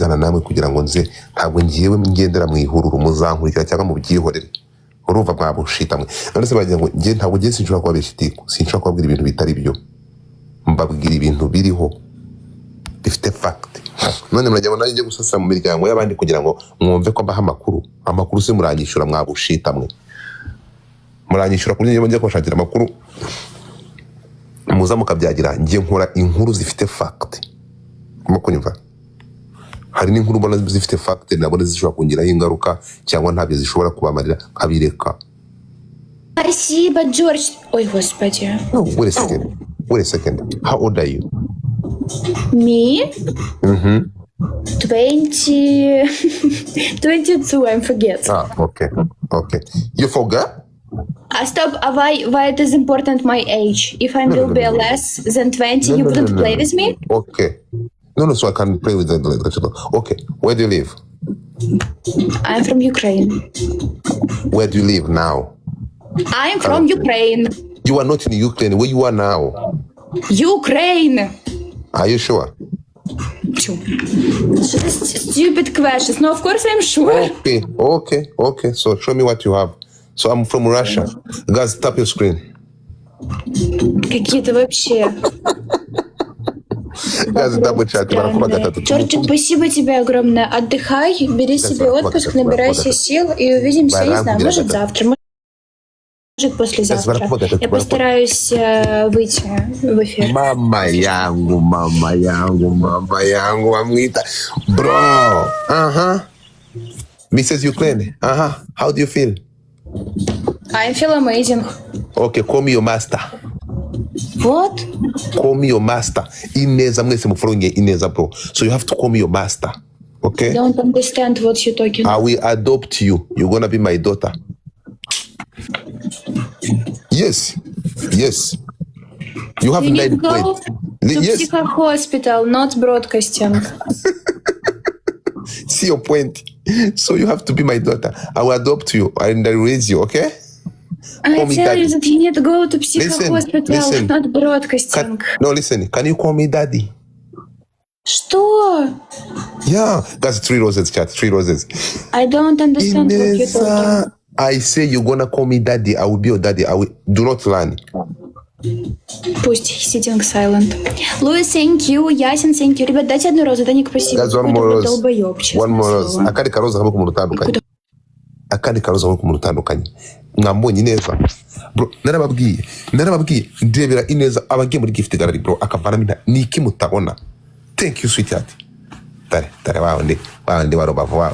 kwizana namwe kugira ngo nze ntabwo ngiyewe ngendera mu ihururu muzankurikira cyangwa mu byihorere urumva mwabushita mwe none se bagira ngo nge ntabwo ngiye sinshobora kubabesha itiko sinshobora kubabwira ibintu bitari byo mbabwira ibintu biriho bifite fact none murajya ngo nanjye gusasa mu miryango y'abandi kugira ngo mwumve ko mbaha amakuru se muranyishura mwabushita mwe muranyishura kuri njye kubashakira amakuru muza mukabyagira ngiye nkora inkuru zifite fact mukunyumva hari n'inkuru mbona zifite fact nabone zishobora kungiraho ingaruka cyangwa ntabyo zishobora kubamarira kabireka. Спасибо, George. Ой, господи. No, wait a second. How old are you? Me? 22, I forget. Okay. You forgot? Stop, why it is important my age? If I will be less than 20, you wouldn't play with me? Okay. No, so I can play with the okay. Where do you live? I'm from Ukraine. Where do you live now? I'm from Ukraine. You are not in Ukraine. Where you are now? Ukraine. Are you sure? Stupid questions. No, of course I'm sure. Okay. So show me what you have. So I'm from Russia. Guys, tap your screen. Какие-то вообще... Чёрчик, спасибо тебе огромное. Отдыхай, бери себе отпуск, набирайся сил и увидимся, не знаю, может завтра, может послезавтра. Я постараюсь выйти в эфир. Мама янгу, амита. Bro, Mrs. Ukraine, how do you feel? I feel amazing. Okay, call me your master. What? Call me your master. Ineza mwese muforonge Ineza bro. So you have to call me your master. Okay? I don't understand what you're talking about. I will adopt you. You're gonna be my daughter. Yes. You have 9 points. Yes. To hospital, not broadcasting. See your point. So you have to be my daughter. I will adopt you and I raise you, okay? I tell you that you need to go to psycho-hospital, not broadcasting. Listen. Can you call me daddy? Что? Yeah. That's 3 roses, chat. 3 roses. I don't understand what you're talking. I say you're gonna call me daddy. I will be your daddy. Do not learn. Пусть sitting silent. Louis, thank you. Ясен, thank you. Ребят, дайте одну розу. Даник, спасибо. One more rose. Akandi karoza hamwe ku muntu utandukanye. Mwambonye neza. Bro, narababwiye. Ndebera Ineza abagiye muri gift gallery bro akavanamo niki mutabona. Thank you sweetheart. Dare wawundi waroba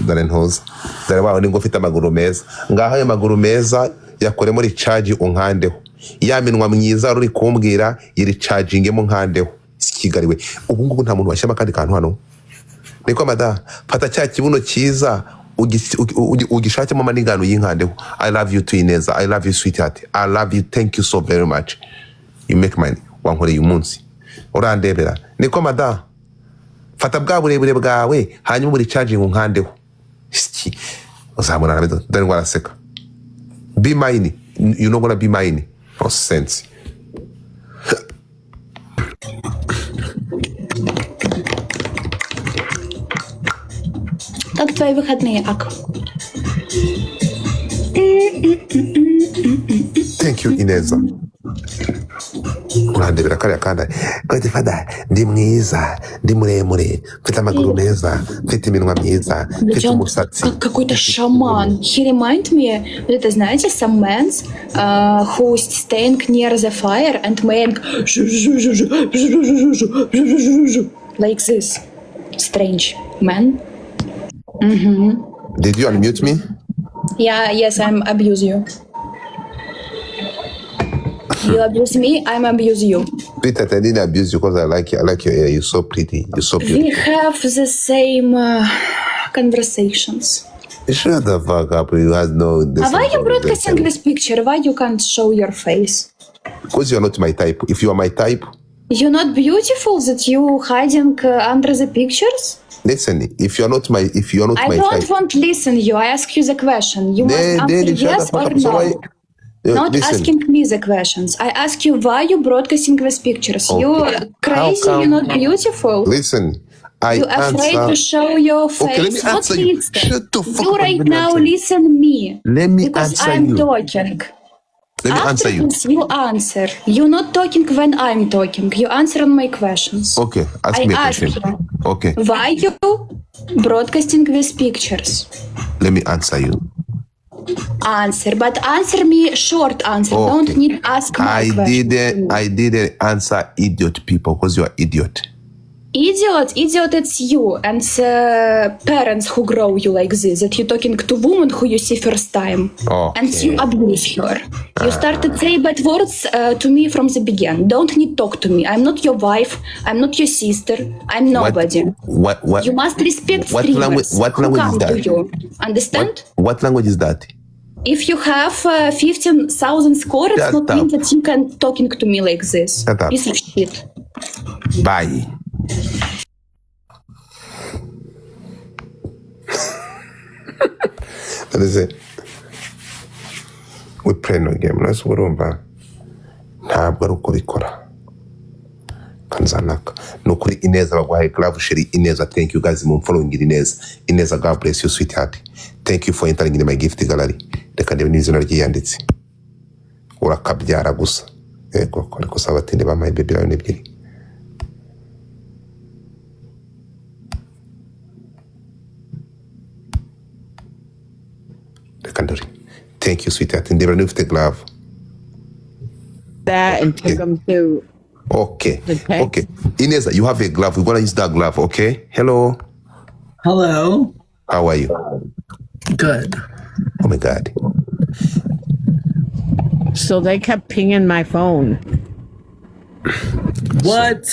dare ntuza. Dare wawundi ngo ufite amaguru meza. Ngaho ayo maguru meza yakore muri charge unkandeho. Ya minwa myiza ruri kumbwira yiri chargingemo nkandeho. Sikigariwe. Ubu ngubu nta muntu washyama kandi kantu hano. Niko mada fata cya kibuno cyiza ugishakemo amanigano y'inkandeho. I love you to Ineza. I love you sweetheart. I love you. Thank you so very much. You make mine. Wankoreye umunsi. Urandebera. Niko mada fata bwa burebure bwawe hanyuma muri charging nkandeho. Uzamura nabedo dore ngwara seka. Be mine. You're not gonna be mine. No sense. Как твои выходные, Ак? Thank you, Ineza. Urandebera kariya kandi kandi fada ndi mwiza ndi muremure mfite amaguru meza mfite iminwa myiza mfite umusatsi. Какой-то шаман. He remind me, вот это знаете, some men who staying near the fire and make like this. Strange man. Did you unmute me? Yes, I'm abuse you. You abuse me, I'm abuse you. Peter, I didn't abuse you because I like you. I like your hair. You're so pretty. You're so beautiful. We have the same conversations. Shut the fuck up. You have no... Why you broadcasting this picture? Why you can't show your face? Because you're not my type. If you are my type... You're not beautiful that you hiding under the pictures? Listen, if you're not my type... I don't want to listen you. I ask you the question. You must answer yes or no. Not asking me the questions. I ask you why you broadcasting these pictures. Okay. You crazy, you're not beautiful. Listen, I You afraid to answer. show your Okay, let me face. What answer you. is that? Shut the fuck You up. right Let me now answer you. listen me. Let me Because answer I'm you. talking. Let me answer After you. this, you answer. You're not talking when I'm talking. You answer on my questions. Okay, ask I me a ask question. you, Okay, why you broadcasting with pictures? let me answer you. Answer, but answer me short answer. Don't Okay. need ask more I questions. didn't answer idiot people because you are idiot. Idiot, it's you and parents who grow you like this. That you're talking to woman who you see first time, and you Okay. abuse her. You started say bad words to me from the beginning. Don't need talk to me. I'm not your wife. I'm not your sister. I'm nobody. What You must respect what language streamers what who language is come to that? you. Understand? What language is that? If you have 15,000 score, it's Shut not mean up. that you can talking to me like this. Shut up. Piece of shit. Bye. That is it. We play no game. Let's go urumva ntabwo ari uko bikora kanzanaka ni ukuri Ineza bagwaye glove sheri Ineza. Thank you guys mu following Ineza God bless you sweetheart. Thank you for entering in my gift gallery. Reka ndebe n'izina ryiyanditse urakabyara gusa yego ariko sabatinde bamaye baby lion ebyiri. Reka ndore. Thank you sweetheart. Ndebe n'ufite glove. That and took them to Okay. Okay. Okay. Ineza, you have a glove. We're gonna use that glove, okay? Hello. Hello. How are you? Good. Oh my God. so they kept pinging my phone. What?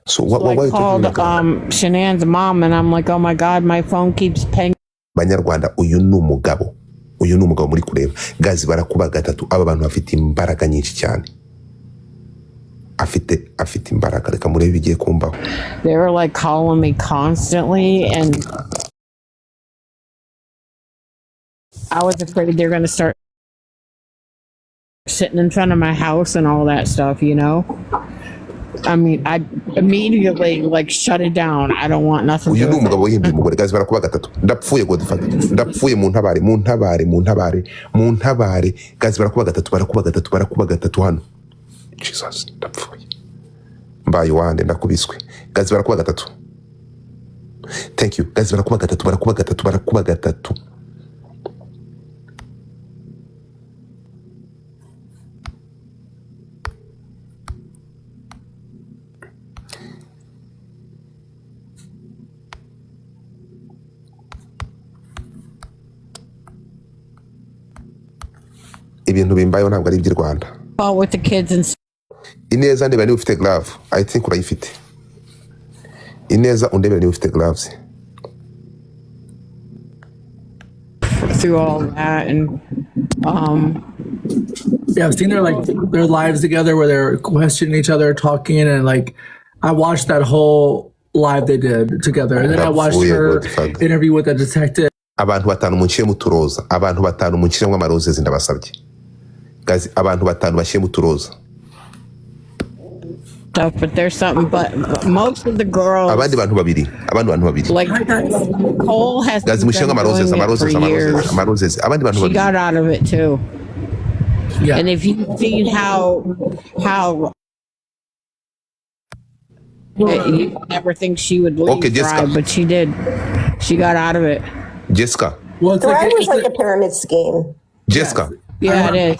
So what So are I you talking called about? Shanann's mom and I'm like, oh my God, my phone keeps pinging. Banyarwanda, uyu ni umugabo. Uyu ni umugabo muri kureba. Guys, barakuba gatatu. Aba bantu bafite imbaraga nyinshi cyane. Afite imbaraga. Reka murebe bigiye kumbaho. They were like calling me constantly and I was afraid they're going to start sitting in front of my house and all that stuff, you know? I mean, I immediately like shut it down. I don't want nothing to Uyu do ni with umugabo it. wihimbiye umugore. Guys, barakuba gatatu. Ndapfuye Godfather. Ndapfuye mu ntabare. Guys, barakuba gatatu hano. Jesus, ndapfuye. Mbaye wande ndakubiswe. Guys, barakuba gatatu. Thank you. Guys, barakuba gatatu. Ibintu bimbayeho ntabwo ari iby'i Rwanda. Well, with the kids and Ineza ndeba niba ufite glove. I think urayifite. Ineza undebera niba ufite gloves. through all that and Yeah, I've seen their lives together where they're questioning each other, talking, and like I watched that whole live they did together, and then I watched her interview with the detective. Abantu batanu munshyire mu turoza. Abantu batanu munshyiremo amarozes ndabasabye. Guys, abantu batanu bashyire mu turoza. stuff, but there's something. But most of the girls, Abandi bantu babiri. like Cole has Guys, been munshyiremo doing it for years. amarozes. Abandi bantu She babiri. got out of it too. Yeah. And if you see how you never think she would leave Okay, Jessica. Thrive, but she did. She got out of it. Jessica. Well, it's Thrive was like it's a pyramid scheme. Jessica. Yeah, it is.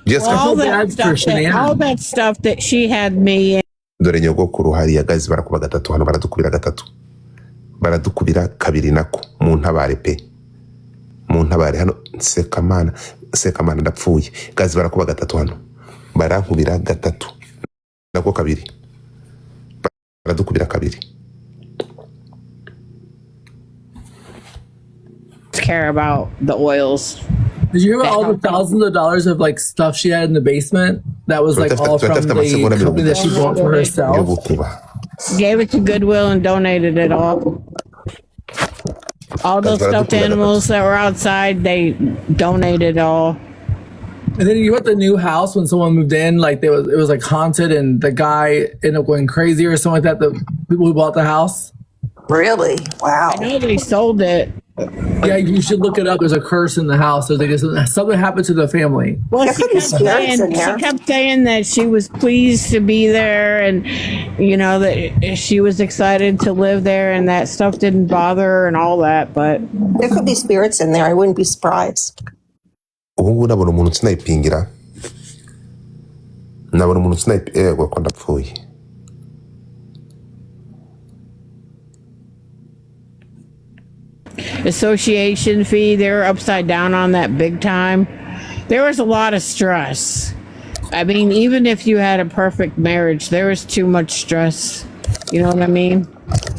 Jessica. All bad for Shanann. all that stuff that she had me in. Dore nyogokuru hariya guys barakuba gatatu hano baradukubira gatatu. Baradukubira kabiri nako mu ntabare pe. Mu ntabare hano sekamana ndapfuye. Guys barakuba gatatu hano. Barankubira gatatu. Nako kabiri. Baradukubira kabiri. Care about the oils. Did you hear about all the thousands of dollars of like stuff she had in the basement? That was like all from the company that she bought for herself. Gave it to Goodwill and donated it all. All those stuffed animals that were outside, they donated all. And then you at the new house when someone moved in, like it was like haunted, and the guy ended up going crazy or something like that. The people who bought the house. Really? Wow. I know they sold it. Yeah, you should look it up. There's a curse in the house. There's like something happened to the family. Well, There could be spirits in there. she kept saying that she was pleased to be there, and you know that she was excited to live there, and that stuff didn't bother her and all that. But There could be spirits in there. I wouldn't be surprised. ubu ngubu nabona umuntu usinayipingira, nabona umuntu usinayipingira yego ko ndapfuye. association fee, they were upside down on that big time. There was a lot of stress. I mean, even if you had a perfect marriage, there was too much stress. You know what I mean?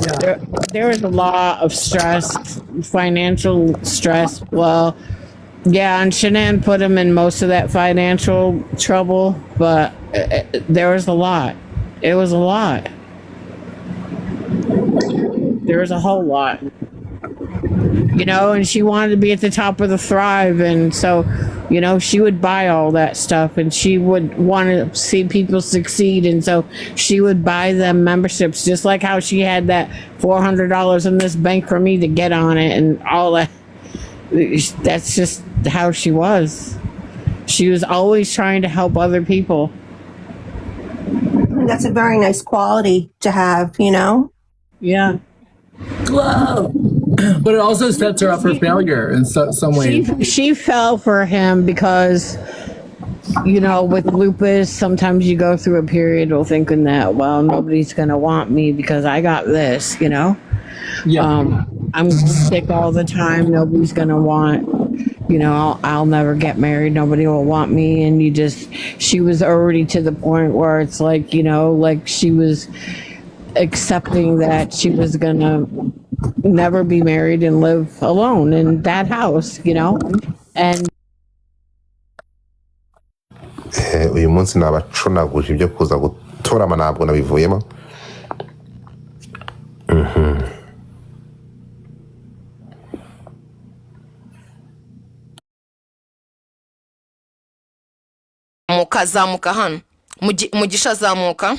Yeah. There was a lot of stress, financial stress. Well, yeah, and Shanann put him in most of that financial trouble, but there was a lot. It was a lot. There was a whole lot. You know, and she wanted to be at the top of the Thrive, and so, you know, she would buy all that stuff, and she would want to see people succeed, and so she would buy them memberships, just like how she had that $400 in this bank for me to get on it, and all that. That's just how she was. She was always trying to help other people. That's a very nice quality to have, you know? Yeah. Glove. But it also sets her up for failure in some ways. She fell for him because, you know, with lupus, sometimes you go through a period of thinking that, well, nobody's going to want me because I got this, you know? Yeah. I'm sick all the time. Nobody's going to want, you know, I'll never get married. Nobody will want me. And she was already to the point where it's like, you know, like she was accepting that she was going to never be married and live alone in that house, you know? And uyu munsi nabacunaguje ibyo kuza gutorama ntabwo nabivuyemo. Zamuka hano mugisha zamuka